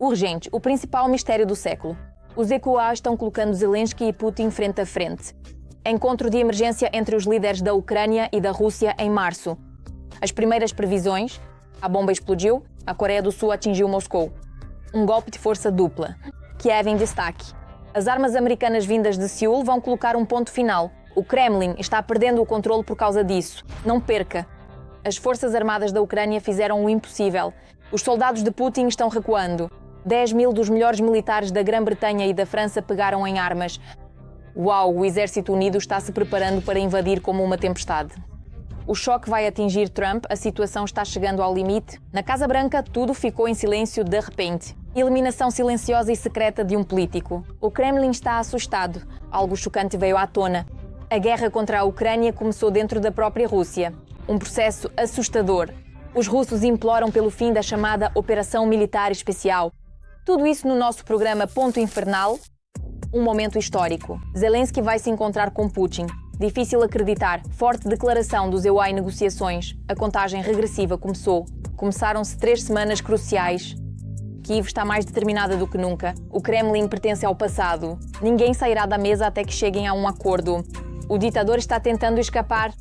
Urgente, o principal mistério do século. Os ECOA estão colocando Zelensky e Putin frente a frente. Encontro de emergência entre os líderes da Ucrânia e da Rússia em março. As primeiras previsões: a bomba explodiu, a Coreia do Sul atingiu Moscou. Um golpe de força dupla. Kiev em destaque. As armas americanas vindas de Seul vão colocar um ponto final. O Kremlin está perdendo o controle por causa disso. Não perca. As forças armadas da Ucrânia fizeram o impossível. Os soldados de Putin estão recuando. 10.000 dos melhores militares da Grã-Bretanha e da França pegaram em armas. Uau, o exército unido está se preparando para invadir como uma tempestade. O choque vai atingir Trump, a situação está chegando ao limite. Na Casa Branca, tudo ficou em silêncio de repente. Eliminação silenciosa e secreta de um político. O Kremlin está assustado. Algo chocante veio à tona. A guerra contra a Ucrânia começou dentro da própria Rússia. Um processo assustador. Os russos imploram pelo fim da chamada Operação Militar Especial. Tudo isso no nosso programa Ponto Infernal. Um momento histórico. Zelensky vai se encontrar com Putin. Difícil acreditar. Forte declaração dos EUA em negociações. A contagem regressiva começou. Começaram-se 3 semanas cruciais. Kiev está mais determinada do que nunca. O Kremlin pertence ao passado. Ninguém sairá da mesa até que cheguem a um acordo. O ditador está tentando escapar.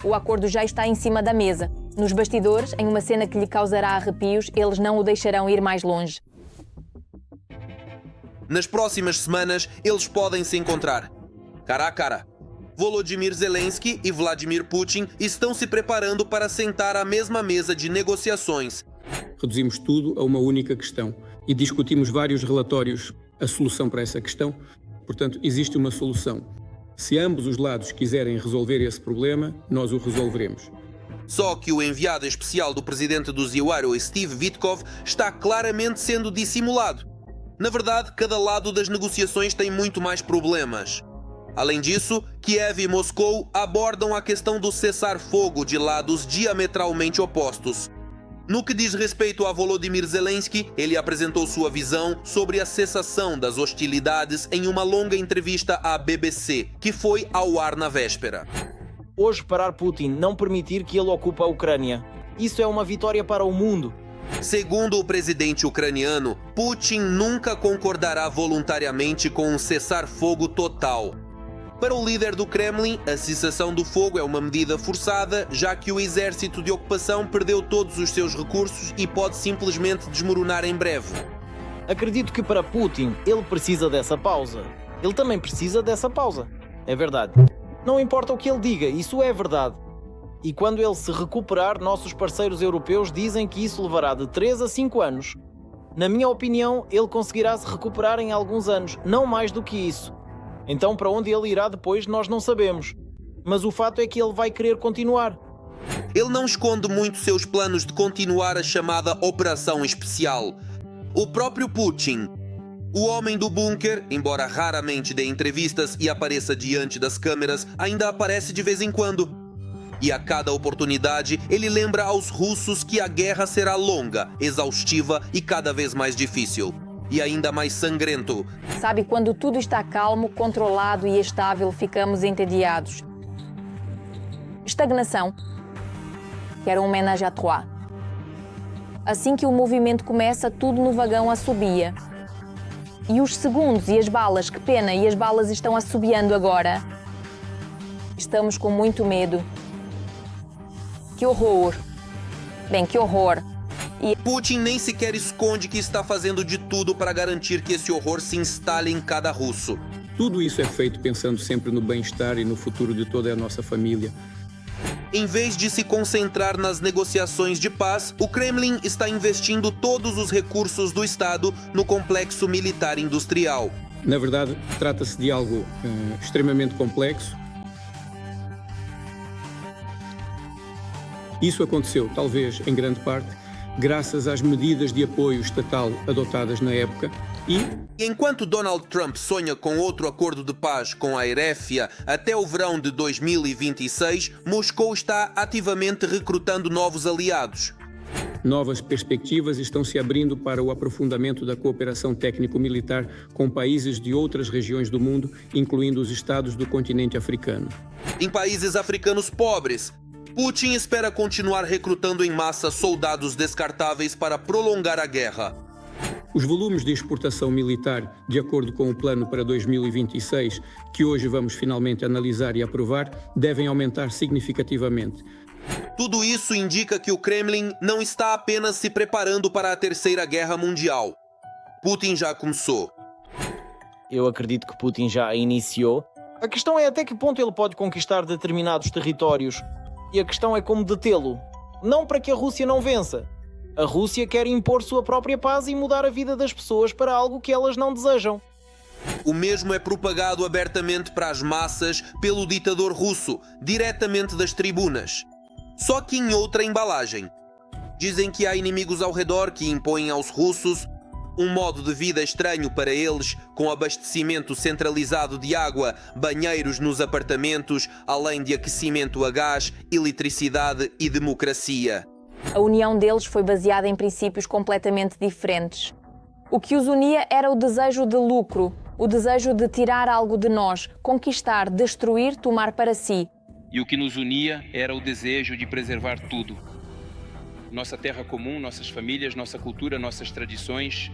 O acordo já está em cima da mesa. Nos bastidores, em uma cena que lhe causará arrepios, eles não o deixarão ir mais longe. Nas próximas semanas, eles podem se encontrar cara a cara. Volodymyr Zelensky e Vladimir Putin estão se preparando para sentar à mesma mesa de negociações. Reduzimos tudo a uma única questão e discutimos vários relatórios a solução para essa questão. Portanto, existe uma solução. Se ambos os lados quiserem resolver esse problema, nós o resolveremos. Só que o enviado especial do presidente do Zeuaro, Steve Witkoff, está claramente sendo dissimulado. Na verdade, cada lado das negociações tem muito mais problemas. Além disso, Kiev e Moscou abordam a questão do cessar-fogo de lados diametralmente opostos. No que diz respeito a Volodymyr Zelensky, ele apresentou sua visão sobre a cessação das hostilidades em uma longa entrevista à BBC, que foi ao ar na véspera. Hoje, parar Putin, não permitir que ele ocupe a Ucrânia. Isso é uma vitória para o mundo. Segundo o presidente ucraniano, Putin nunca concordará voluntariamente com um cessar-fogo total. Para o líder do Kremlin, a cessação do fogo é uma medida forçada, já que o exército de ocupação perdeu todos os seus recursos e pode simplesmente desmoronar em breve. Acredito que para Putin, ele precisa dessa pausa. Ele também precisa dessa pausa. É verdade. Não importa o que ele diga, isso é verdade. E quando ele se recuperar, nossos parceiros europeus dizem que isso levará de 3 a 5 anos. Na minha opinião, ele conseguirá se recuperar em alguns anos, não mais do que isso. Então, para onde ele irá depois, nós não sabemos. Mas o fato é que ele vai querer continuar. Ele não esconde muito seus planos de continuar a chamada Operação Especial. O próprio Putin, o homem do bunker, embora raramente dê entrevistas e apareça diante das câmeras, ainda aparece de vez em quando. E a cada oportunidade, ele lembra aos russos que a guerra será longa, exaustiva e cada vez mais difícil. E ainda mais sangrento. Sabe, quando tudo está calmo, controlado e estável, ficamos entediados. Estagnação. Que era um ménage à trois. Assim que o movimento começa, tudo no vagão assobia. E os segundos e as balas, que pena, e as balas estão assobiando agora. Estamos com muito medo. Que horror! Bem, que horror! Putin nem sequer esconde que está fazendo de tudo para garantir que esse horror se instale em cada russo. Tudo isso é feito pensando sempre no bem-estar e no futuro de toda a nossa família. Em vez de se concentrar nas negociações de paz, o Kremlin está investindo todos os recursos do Estado no complexo militar industrial. Na verdade, trata-se de algo extremamente complexo. Isso aconteceu, talvez, em grande parte, graças às medidas de apoio estatal adotadas na época e... Enquanto Donald Trump sonha com outro acordo de paz com a Eréfia até o verão de 2026, Moscou está ativamente recrutando novos aliados. Novas perspectivas estão se abrindo para o aprofundamento da cooperação técnico-militar com países de outras regiões do mundo, incluindo os estados do continente africano. Em países africanos pobres, Putin espera continuar recrutando em massa soldados descartáveis para prolongar a guerra. Os volumes de exportação militar, de acordo com o plano para 2026, que hoje vamos finalmente analisar e aprovar, devem aumentar significativamente. Tudo isso indica que o Kremlin não está apenas se preparando para a Terceira Guerra Mundial. Putin já começou. Eu acredito que Putin já iniciou. A questão é até que ponto ele pode conquistar determinados territórios. E a questão é como detê-lo. Não para que a Rússia não vença. A Rússia quer impor sua própria paz e mudar a vida das pessoas para algo que elas não desejam. O mesmo é propagado abertamente para as massas pelo ditador russo, diretamente das tribunas. Só que em outra embalagem. Dizem que há inimigos ao redor que impõem aos russos um modo de vida estranho para eles, com abastecimento centralizado de água, banheiros nos apartamentos, além de aquecimento a gás, eletricidade e democracia. A união deles foi baseada em princípios completamente diferentes. O que os unia era o desejo de lucro, o desejo de tirar algo de nós, conquistar, destruir, tomar para si. E o que nos unia era o desejo de preservar tudo. Nossa terra comum, nossas famílias, nossa cultura, nossas tradições.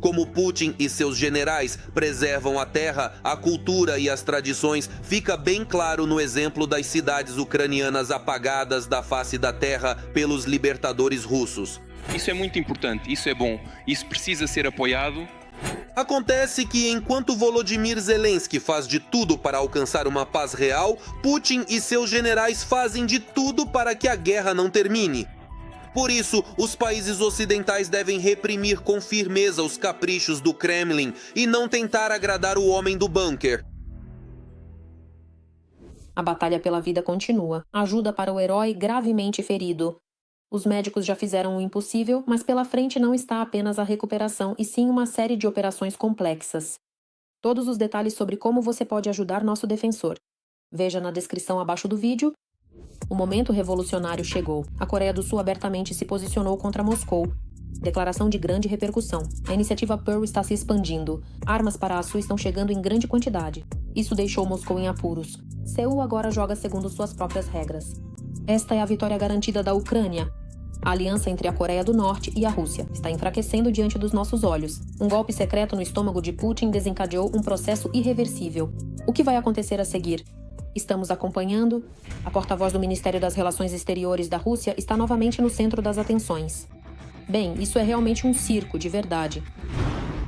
Como Putin e seus generais preservam a terra, a cultura e as tradições, fica bem claro no exemplo das cidades ucranianas apagadas da face da terra pelos libertadores russos. Isso é muito importante, isso é bom, isso precisa ser apoiado. Acontece que enquanto Volodymyr Zelensky faz de tudo para alcançar uma paz real, Putin e seus generais fazem de tudo para que a guerra não termine. Por isso, os países ocidentais devem reprimir com firmeza os caprichos do Kremlin e não tentar agradar o homem do bunker. A batalha pela vida continua. Ajuda para o herói gravemente ferido. Os médicos já fizeram o impossível, mas pela frente não está apenas a recuperação, e sim uma série de operações complexas. Todos os detalhes sobre como você pode ajudar nosso defensor. Veja na descrição abaixo do vídeo. O momento revolucionário chegou. A Coreia do Sul abertamente se posicionou contra Moscou. Declaração de grande repercussão. A iniciativa Pearl está se expandindo. Armas para a Sul estão chegando em grande quantidade. Isso deixou Moscou em apuros. Seul agora joga segundo suas próprias regras. Esta é a vitória garantida da Ucrânia. A aliança entre a Coreia do Norte e a Rússia está enfraquecendo diante dos nossos olhos. Um golpe secreto no estômago de Putin desencadeou um processo irreversível. O que vai acontecer a seguir? Estamos acompanhando. A porta-voz do Ministério das Relações Exteriores da Rússia está novamente no centro das atenções. Bem, isso é realmente um circo, de verdade.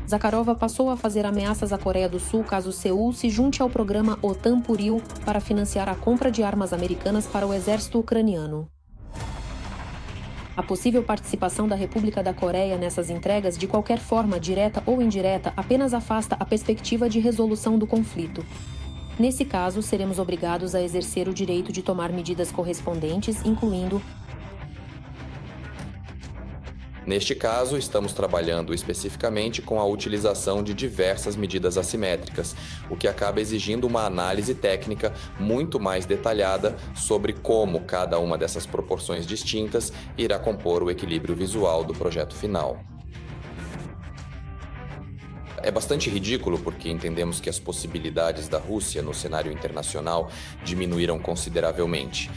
Zakharova passou a fazer ameaças à Coreia do Sul caso Seul se junte ao programa OTAN Puril para financiar a compra de armas americanas para o exército ucraniano. A possível participação da República da Coreia nessas entregas, de qualquer forma, direta ou indireta, apenas afasta a perspectiva de resolução do conflito. Nesse caso, seremos obrigados a exercer o direito de tomar medidas correspondentes, incluindo... Neste caso, estamos trabalhando especificamente com a utilização de diversas medidas assimétricas, o que acaba exigindo uma análise técnica muito mais detalhada sobre como cada uma dessas proporções distintas irá compor o equilíbrio visual do projeto final. É bastante ridículo porque entendemos que as possibilidades da Rússia no cenário internacional diminuíram consideravelmente.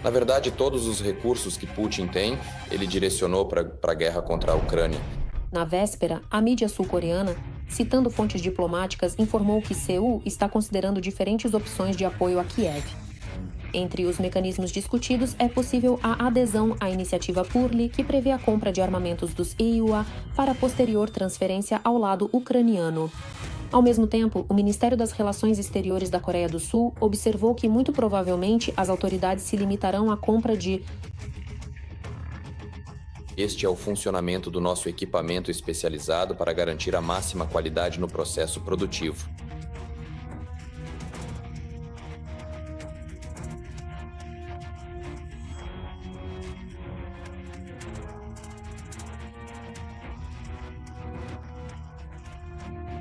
Na verdade, todos os recursos que Putin tem, ele direcionou para a guerra contra a Ucrânia. Na véspera, a mídia sul-coreana, citando fontes diplomáticas, informou que Seul está considerando diferentes opções de apoio a Kiev. Entre os mecanismos discutidos é possível a adesão à iniciativa Purli, que prevê a compra de armamentos dos EUA para posterior transferência ao lado ucraniano. Ao mesmo tempo, o Ministério das Relações Exteriores da Coreia do Sul observou que, muito provavelmente, as autoridades se limitarão à compra de... Este é o funcionamento do nosso equipamento especializado para garantir a máxima qualidade no processo produtivo.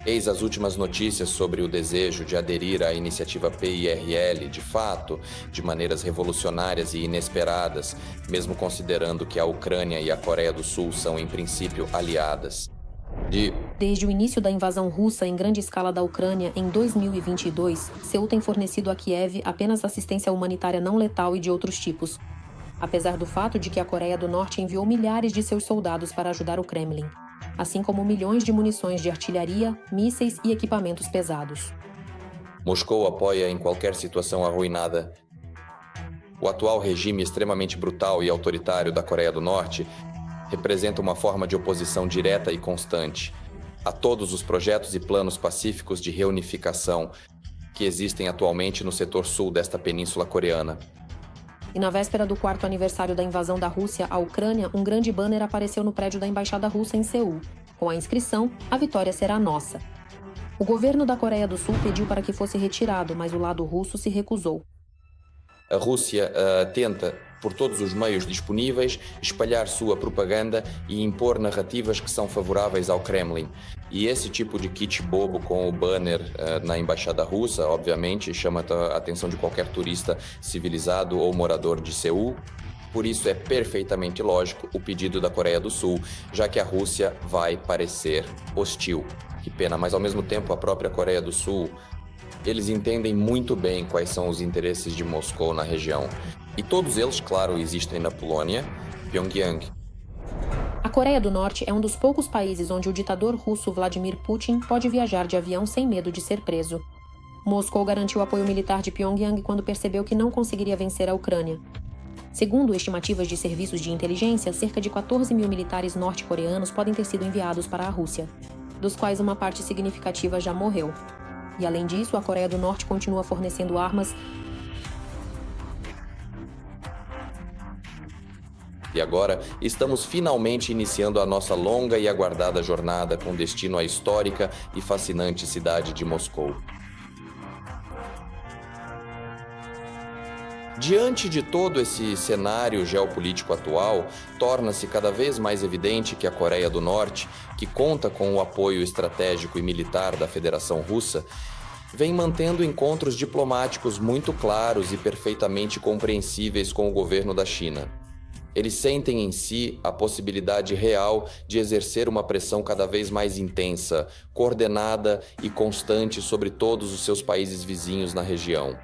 Eis as últimas notícias sobre o desejo de aderir à iniciativa PIRL, de fato, de maneiras revolucionárias e inesperadas, mesmo considerando que a Ucrânia e a Coreia do Sul são, em princípio, aliadas. Desde o início da invasão russa em grande escala da Ucrânia em 2022, Seul tem fornecido a Kiev apenas assistência humanitária não letal e de outros tipos, apesar do fato de que a Coreia do Norte enviou milhares de seus soldados para ajudar o Kremlin. assim como milhões de munições de artilharia, mísseis e equipamentos pesados. Moscou apoia em qualquer situação arruinada. O atual regime extremamente brutal e autoritário da Coreia do Norte representa uma forma de oposição direta e constante a todos os projetos e planos pacíficos de reunificação que existem atualmente no setor sul desta península coreana. E na véspera do 4º aniversário da invasão da Rússia à Ucrânia, um grande banner apareceu no prédio da Embaixada Russa em Seul, com a inscrição "A vitória será nossa". O governo da Coreia do Sul pediu para que fosse retirado, mas o lado russo se recusou. A Rússia tenta, por todos os meios disponíveis, espalhar sua propaganda e impor narrativas que são favoráveis ao Kremlin. E esse tipo de kit bobo com o banner na Embaixada Russa, obviamente, chama a atenção de qualquer turista civilizado ou morador de Seul. Por isso é perfeitamente lógico o pedido da Coreia do Sul, já que a Rússia vai parecer hostil. Que pena, mas ao mesmo tempo a própria Coreia do Sul, eles entendem muito bem quais são os interesses de Moscou na região. E todos eles, claro, existem na Polônia, Pyongyang. A Coreia do Norte é um dos poucos países onde o ditador russo Vladimir Putin pode viajar de avião sem medo de ser preso. Moscou garantiu apoio militar de Pyongyang quando percebeu que não conseguiria vencer a Ucrânia. Segundo estimativas de serviços de inteligência, cerca de 14 mil militares norte-coreanos podem ter sido enviados para a Rússia, dos quais uma parte significativa já morreu. E além disso, a Coreia do Norte continua fornecendo armas. E agora, estamos finalmente iniciando a nossa longa e aguardada jornada com destino à histórica e fascinante cidade de Moscou. Diante de todo esse cenário geopolítico atual, torna-se cada vez mais evidente que a Coreia do Norte, que conta com o apoio estratégico e militar da Federação Russa, vem mantendo encontros diplomáticos muito claros e perfeitamente compreensíveis com o governo da China. Eles sentem em si a possibilidade real de exercer uma pressão cada vez mais intensa, coordenada e constante sobre todos os seus países vizinhos na região.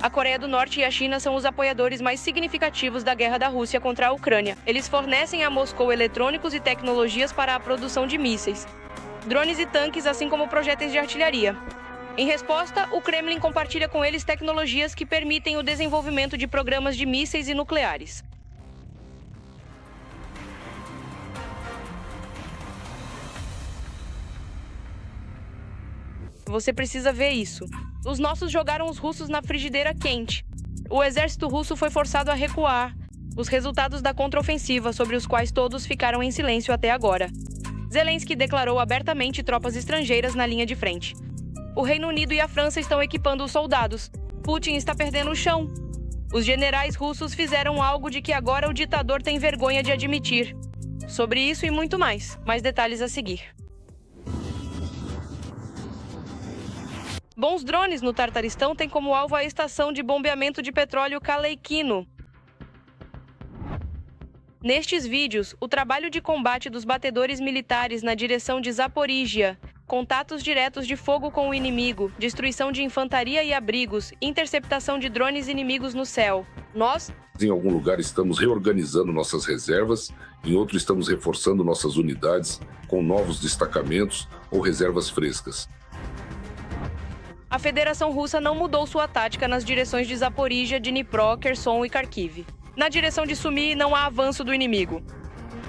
A Coreia do Norte e a China são os apoiadores mais significativos da guerra da Rússia contra a Ucrânia. Eles fornecem a Moscou eletrônicos e tecnologias para a produção de mísseis, drones e tanques, assim como projéteis de artilharia. Em resposta, o Kremlin compartilha com eles tecnologias que permitem o desenvolvimento de programas de mísseis e nucleares. Você precisa ver isso. Os nossos jogaram os russos na frigideira quente. O exército russo foi forçado a recuar. Os resultados da contraofensiva, sobre os quais todos ficaram em silêncio até agora. Zelensky declarou abertamente tropas estrangeiras na linha de frente. O Reino Unido e a França estão equipando os soldados. Putin está perdendo o chão. Os generais russos fizeram algo de que agora o ditador tem vergonha de admitir. Sobre isso e muito mais. Mais detalhes a seguir. Bons drones no Tartaristão têm como alvo a estação de bombeamento de petróleo Kaleikino. Nestes vídeos, o trabalho de combate dos batedores militares na direção de Zaporíjia, contatos diretos de fogo com o inimigo, destruição de infantaria e abrigos, interceptação de drones inimigos no céu. Nós, em algum lugar, estamos reorganizando nossas reservas, em outro estamos reforçando nossas unidades com novos destacamentos ou reservas frescas. A Federação Russa não mudou sua tática nas direções de Zaporíjia, Dnipro, Kherson e Kharkiv. Na direção de Sumy, não há avanço do inimigo.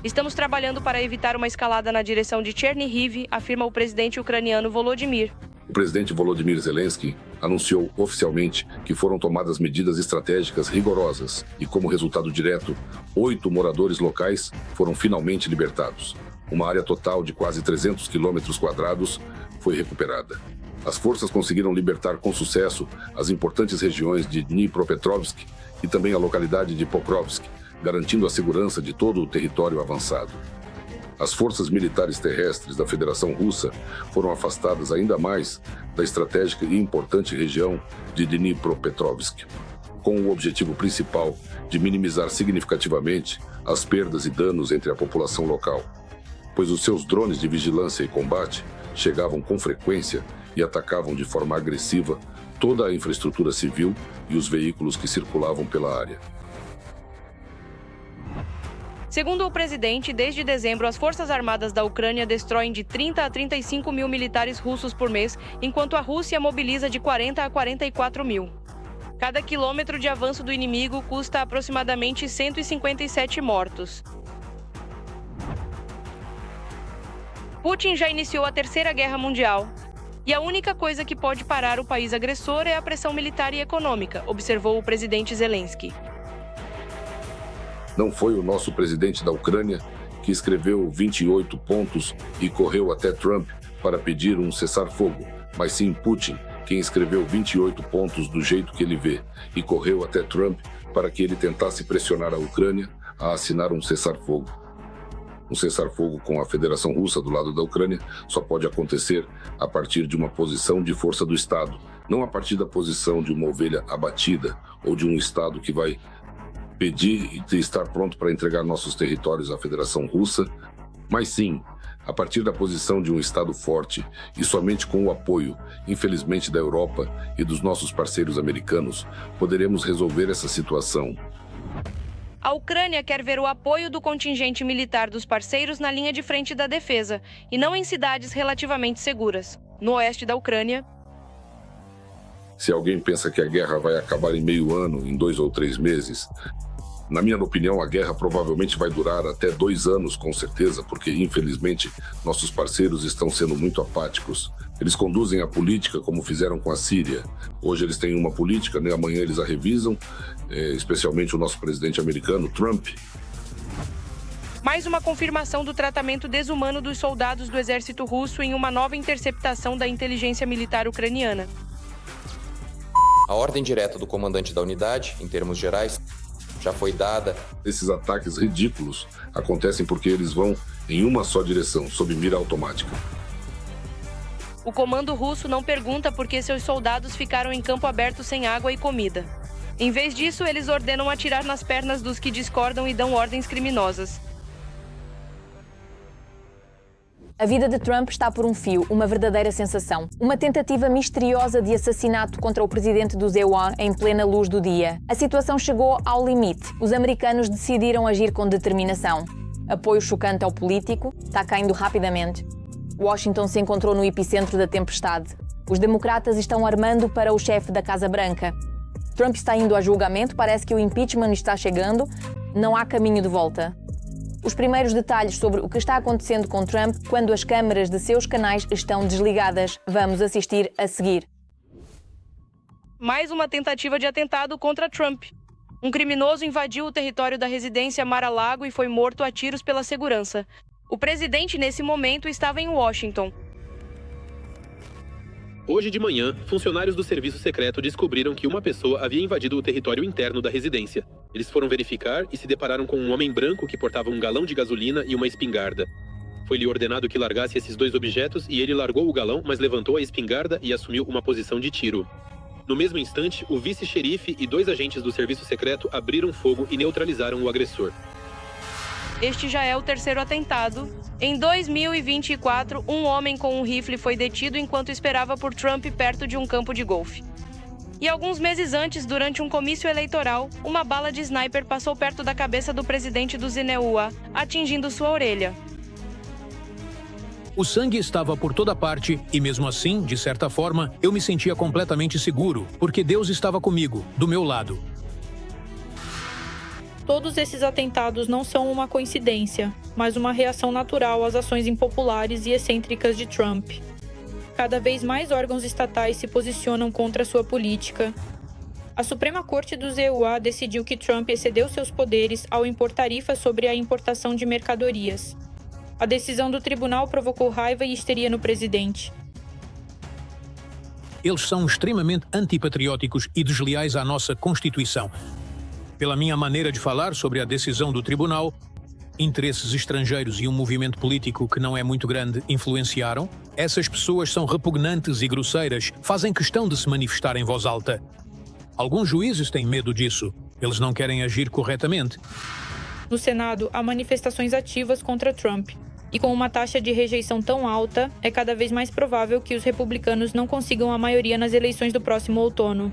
Estamos trabalhando para evitar uma escalada na direção de Chernihiv, afirma o presidente ucraniano Volodymyr. O presidente Volodymyr Zelensky anunciou oficialmente que foram tomadas medidas estratégicas rigorosas e, como resultado direto, 8 moradores locais foram finalmente libertados. Uma área total de quase 300 km² foi recuperada. As forças conseguiram libertar com sucesso as importantes regiões de Dnipropetrovsk e também a localidade de Pokrovsk, garantindo a segurança de todo o território avançado. As forças militares terrestres da Federação Russa foram afastadas ainda mais da estratégica e importante região de Dnipropetrovsk, com o objetivo principal de minimizar significativamente as perdas e danos entre a população local, pois os seus drones de vigilância e combate chegavam com frequência e atacavam de forma agressiva toda a infraestrutura civil e os veículos que circulavam pela área. Segundo o presidente, desde dezembro, as Forças Armadas da Ucrânia destroem de 30 a 35 mil militares russos por mês, enquanto a Rússia mobiliza de 40 a 44 mil. Cada quilômetro de avanço do inimigo custa aproximadamente 157 mortos. Putin já iniciou a Terceira Guerra Mundial. E a única coisa que pode parar o país agressor é a pressão militar e econômica, observou o presidente Zelensky. Não foi o nosso presidente da Ucrânia que escreveu 28 pontos e correu até Trump para pedir um cessar-fogo, mas sim Putin, quem escreveu 28 pontos do jeito que ele vê e correu até Trump para que ele tentasse pressionar a Ucrânia a assinar um cessar-fogo. Um cessar-fogo com a Federação Russa do lado da Ucrânia só pode acontecer a partir de uma posição de força do Estado, não a partir da posição de uma ovelha abatida ou de um Estado que vai pedir e estar pronto para entregar nossos territórios à Federação Russa, mas sim a partir da posição de um Estado forte e somente com o apoio, infelizmente, da Europa e dos nossos parceiros americanos, poderemos resolver essa situação. A Ucrânia quer ver o apoio do contingente militar dos parceiros na linha de frente da defesa, e não em cidades relativamente seguras. No oeste da Ucrânia, se alguém pensa que a guerra vai acabar em meio ano, em 2 ou 3 meses, na minha opinião, a guerra provavelmente vai durar até 2 anos, com certeza, porque, infelizmente, nossos parceiros estão sendo muito apáticos. Eles conduzem a política como fizeram com a Síria. Hoje eles têm uma política, né? Amanhã eles a revisam, especialmente o nosso presidente americano, Trump. Mais uma confirmação do tratamento desumano dos soldados do exército russo em uma nova interceptação da inteligência militar ucraniana. A ordem direta do comandante da unidade, em termos gerais, já foi dada. Esses ataques ridículos acontecem porque eles vão em uma só direção, sob mira automática. O comando russo não pergunta por que seus soldados ficaram em campo aberto sem água e comida. Em vez disso, eles ordenam atirar nas pernas dos que discordam e dão ordens criminosas. A vida de Trump está por um fio, uma verdadeira sensação. Uma tentativa misteriosa de assassinato contra o presidente do ZEUA em plena luz do dia. A situação chegou ao limite. Os americanos decidiram agir com determinação. Apoio chocante ao político está caindo rapidamente. Washington se encontrou no epicentro da tempestade. Os democratas estão armando para o chefe da Casa Branca. Trump está indo a julgamento, parece que o impeachment está chegando. Não há caminho de volta. Os primeiros detalhes sobre o que está acontecendo com Trump quando as câmaras de seus canais estão desligadas. Vamos assistir a seguir. Mais uma tentativa de atentado contra Trump. Um criminoso invadiu o território da residência Mar-a-Lago e foi morto a tiros pela segurança. O presidente, nesse momento, estava em Washington. Hoje de manhã, funcionários do serviço secreto descobriram que uma pessoa havia invadido o território interno da residência. Eles foram verificar e se depararam com um homem branco que portava um galão de gasolina e uma espingarda. Foi-lhe ordenado que largasse esses 2 objetos e ele largou o galão, mas levantou a espingarda e assumiu uma posição de tiro. No mesmo instante, o vice-xerife e 2 agentes do serviço secreto abriram fogo e neutralizaram o agressor. Este já é o 3º atentado. Em 2024, um homem com um rifle foi detido enquanto esperava por Trump perto de um campo de golfe. E alguns meses antes, durante um comício eleitoral, uma bala de sniper passou perto da cabeça do presidente do ZEUA, atingindo sua orelha. O sangue estava por toda parte e, mesmo assim, de certa forma, eu me sentia completamente seguro, porque Deus estava comigo, do meu lado. Todos esses atentados não são uma coincidência, mas uma reação natural às ações impopulares e excêntricas de Trump. Cada vez mais órgãos estatais se posicionam contra sua política. A Suprema Corte do ZEUA decidiu que Trump excedeu seus poderes ao impor tarifas sobre a importação de mercadorias. A decisão do tribunal provocou raiva e histeria no presidente. Eles são extremamente antipatrióticos e desleais à nossa Constituição. Pela minha maneira de falar sobre a decisão do tribunal, interesses estrangeiros e um movimento político que não é muito grande influenciaram. Essas pessoas são repugnantes e grosseiras, fazem questão de se manifestar em voz alta. Alguns juízes têm medo disso. Eles não querem agir corretamente. No Senado, há manifestações ativas contra Trump. E com uma taxa de rejeição tão alta, é cada vez mais provável que os republicanos não consigam a maioria nas eleições do próximo outono.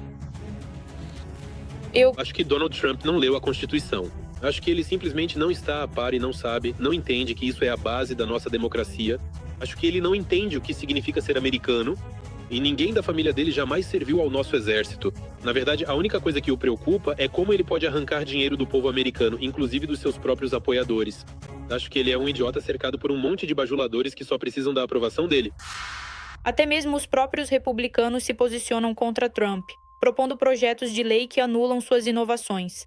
Acho que Donald Trump não leu a Constituição. Acho que ele simplesmente não está a par e não sabe, não entende que isso é a base da nossa democracia. Acho que ele não entende o que significa ser americano. E ninguém da família dele jamais serviu ao nosso exército. Na verdade, a única coisa que o preocupa é como ele pode arrancar dinheiro do povo americano, inclusive dos seus próprios apoiadores. Acho que ele é um idiota cercado por um monte de bajuladores que só precisam da aprovação dele. Até mesmo os próprios republicanos se posicionam contra Trump, propondo projetos de lei que anulam suas inovações.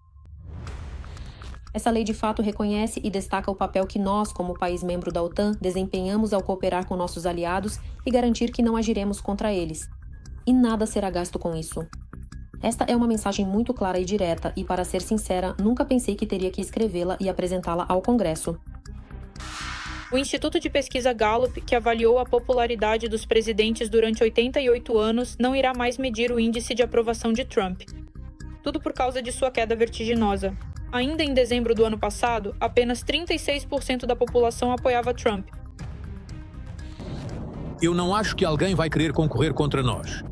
Essa lei de fato reconhece e destaca o papel que nós, como país membro da OTAN, desempenhamos ao cooperar com nossos aliados e garantir que não agiremos contra eles. E nada será gasto com isso. Esta é uma mensagem muito clara e direta e, para ser sincera, nunca pensei que teria que escrevê-la e apresentá-la ao Congresso. O Instituto de Pesquisa Gallup, que avaliou a popularidade dos presidentes durante 88 anos, não irá mais medir o índice de aprovação de Trump. Tudo por causa de sua queda vertiginosa. Ainda em dezembro do ano passado, apenas 36% da população apoiava Trump. Eu não acho que alguém vai querer concorrer contra nós.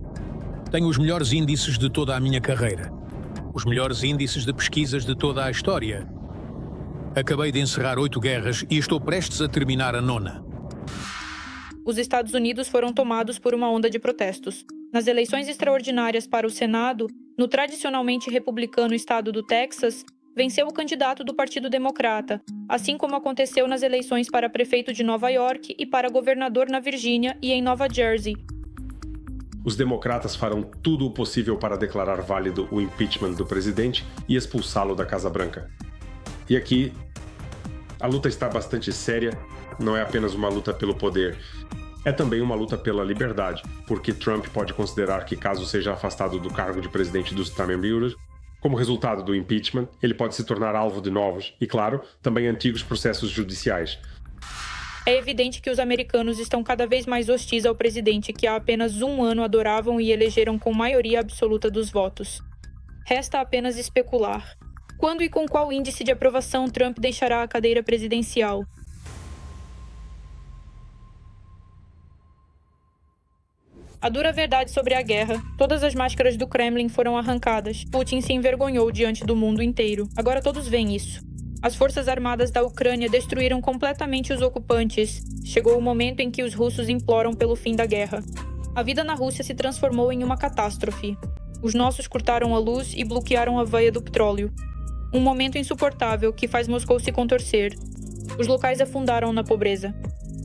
Tenho os melhores índices de toda a minha carreira. Os melhores índices de pesquisas de toda a história. Acabei de encerrar 8 guerras e estou prestes a terminar a 9ª. Os Estados Unidos foram tomados por uma onda de protestos. Nas eleições extraordinárias para o Senado, no tradicionalmente republicano estado do Texas, venceu o candidato do Partido Democrata, assim como aconteceu nas eleições para prefeito de Nova York e para governador na Virgínia e em Nova Jersey. Os democratas farão tudo o possível para declarar válido o impeachment do presidente e expulsá-lo da Casa Branca. E aqui, a luta está bastante séria, não é apenas uma luta pelo poder, é também uma luta pela liberdade, porque Trump pode considerar que, caso seja afastado do cargo de presidente dos Estados Unidos, como resultado do impeachment, ele pode se tornar alvo de novos e, claro, também antigos processos judiciais. É evidente que os americanos estão cada vez mais hostis ao presidente que há apenas um ano adoravam e elegeram com maioria absoluta dos votos. Resta apenas especular. Quando e com qual índice de aprovação Trump deixará a cadeira presidencial? A dura verdade sobre a guerra. Todas as máscaras do Kremlin foram arrancadas. Putin se envergonhou diante do mundo inteiro. Agora todos veem isso. As forças armadas da Ucrânia destruíram completamente os ocupantes. Chegou o momento em que os russos imploram pelo fim da guerra. A vida na Rússia se transformou em uma catástrofe. Os nossos cortaram a luz e bloquearam a veia do petróleo. Um momento insuportável que faz Moscou se contorcer. Os locais afundaram na pobreza.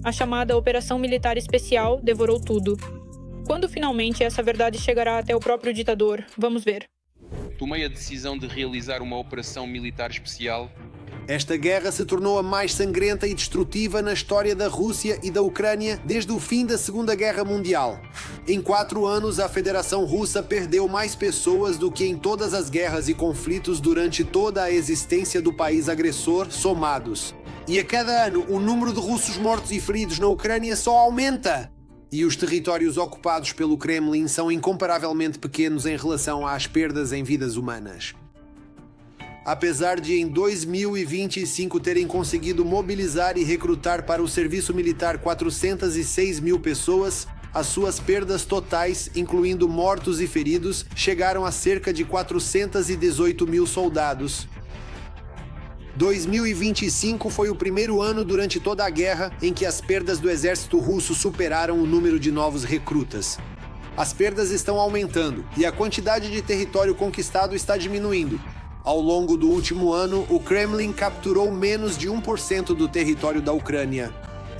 A chamada Operação Militar Especial devorou tudo. Quando finalmente essa verdade chegará até o próprio ditador? Vamos ver. Tomei a decisão de realizar uma operação militar especial. Esta guerra se tornou a mais sangrenta e destrutiva na história da Rússia e da Ucrânia desde o fim da Segunda Guerra Mundial. Em 4 anos, a Federação Russa perdeu mais pessoas do que em todas as guerras e conflitos durante toda a existência do país agressor somados. E a cada ano, o número de russos mortos e feridos na Ucrânia só aumenta. E os territórios ocupados pelo Kremlin são incomparavelmente pequenos em relação às perdas em vidas humanas. Apesar de em 2025 terem conseguido mobilizar e recrutar para o serviço militar 406 mil pessoas, as suas perdas totais, incluindo mortos e feridos, chegaram a cerca de 418 mil soldados. 2025 foi o primeiro ano durante toda a guerra em que as perdas do exército russo superaram o número de novos recrutas. As perdas estão aumentando e a quantidade de território conquistado está diminuindo. Ao longo do último ano, o Kremlin capturou menos de 1% do território da Ucrânia.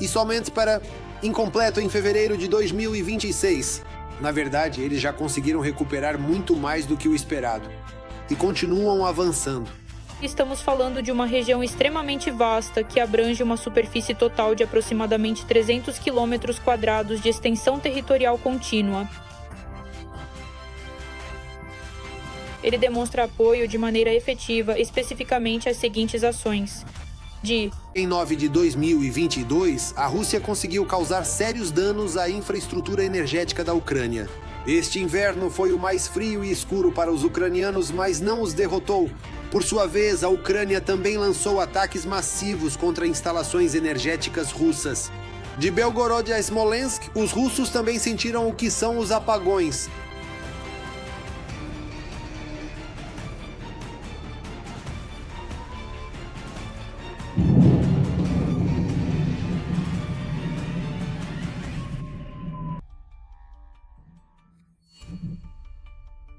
E somente para incompleto em fevereiro de 2026. Na verdade, eles já conseguiram recuperar muito mais do que o esperado. E continuam avançando. Estamos falando de uma região extremamente vasta que abrange uma superfície total de aproximadamente 300 km² de extensão territorial contínua. Ele demonstra apoio de maneira efetiva especificamente às seguintes ações. Em 9 de 2022, a Rússia conseguiu causar sérios danos à infraestrutura energética da Ucrânia. Este inverno foi o mais frio e escuro para os ucranianos, mas não os derrotou. Por sua vez, a Ucrânia também lançou ataques massivos contra instalações energéticas russas. De Belgorod a Smolensk, os russos também sentiram o que são os apagões.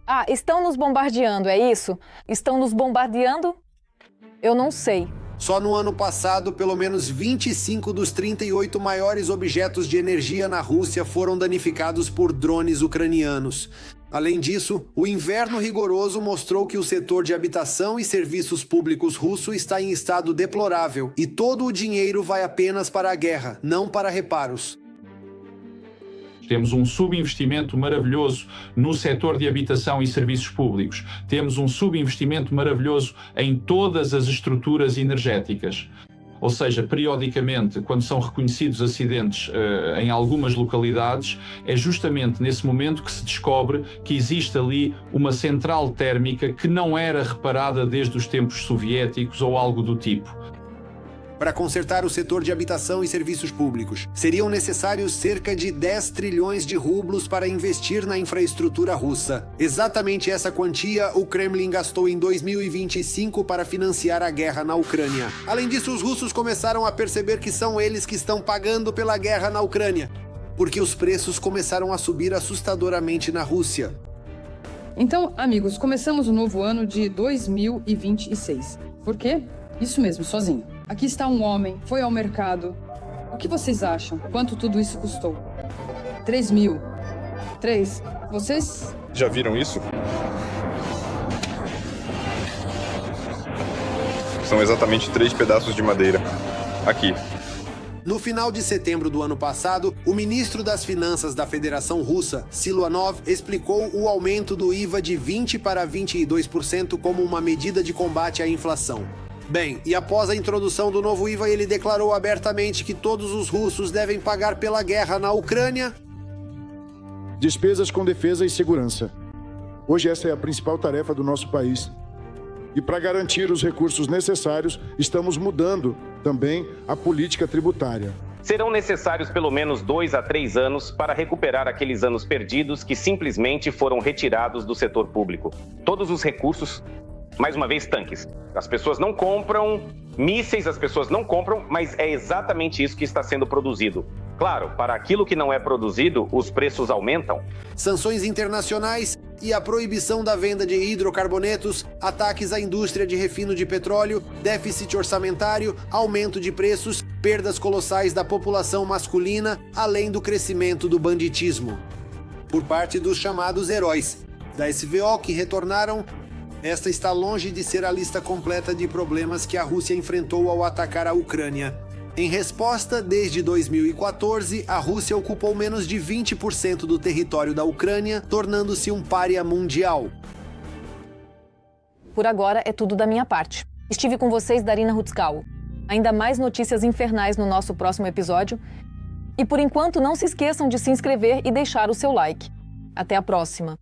Ah, estão nos bombardeando, é isso? Estão nos bombardeando? Eu não sei. Só no ano passado, pelo menos 25 dos 38 maiores objetos de energia na Rússia foram danificados por drones ucranianos. Além disso, o inverno rigoroso mostrou que o setor de habitação e serviços públicos russo está em estado deplorável e todo o dinheiro vai apenas para a guerra, não para reparos. Temos um subinvestimento maravilhoso no setor de habitação e serviços públicos. Temos um subinvestimento maravilhoso em todas as estruturas energéticas. Ou seja, periodicamente, quando são reconhecidos acidentes em algumas localidades, é justamente nesse momento que se descobre que existe ali uma central térmica que não era reparada desde os tempos soviéticos ou algo do tipo. Para consertar o setor de habitação e serviços públicos, seriam necessários cerca de 10 trilhões de rublos para investir na infraestrutura russa. Exatamente essa quantia o Kremlin gastou em 2025 para financiar a guerra na Ucrânia. Além disso, os russos começaram a perceber que são eles que estão pagando pela guerra na Ucrânia, porque os preços começaram a subir assustadoramente na Rússia. Então, amigos, começamos o novo ano de 2026. Por quê? Isso mesmo, sozinho. Aqui está um homem, foi ao mercado. O que vocês acham? Quanto tudo isso custou? 3 mil. 3. Vocês? Já viram isso? São exatamente 3 pedaços de madeira. Aqui. No final de setembro do ano passado, o ministro das Finanças da Federação Russa, Siluanov, explicou o aumento do IVA de 20% para 22% como uma medida de combate à inflação. Bem, e após a introdução do novo IVA, ele declarou abertamente que todos os russos devem pagar pela guerra na Ucrânia. Despesas com defesa e segurança. Hoje essa é a principal tarefa do nosso país. E para garantir os recursos necessários, estamos mudando também a política tributária. Serão necessários pelo menos 2 a 3 anos para recuperar aqueles anos perdidos que simplesmente foram retirados do setor público. Todos os recursos, mais uma vez, tanques. As pessoas não compram mísseis, as pessoas não compram, mas é exatamente isso que está sendo produzido. Claro, para aquilo que não é produzido, os preços aumentam. Sanções internacionais e a proibição da venda de hidrocarbonetos, ataques à indústria de refino de petróleo, déficit orçamentário, aumento de preços, perdas colossais da população masculina, além do crescimento do banditismo. Por parte dos chamados heróis da SVO que retornaram, esta está longe de ser a lista completa de problemas que a Rússia enfrentou ao atacar a Ucrânia. Em resposta, desde 2014, a Rússia ocupou menos de 20% do território da Ucrânia, tornando-se um pária mundial. Por agora, é tudo da minha parte. Estive com vocês, Darina Rutzkau. Ainda mais notícias infernais no nosso próximo episódio. E por enquanto, não se esqueçam de se inscrever e deixar o seu like. Até a próxima!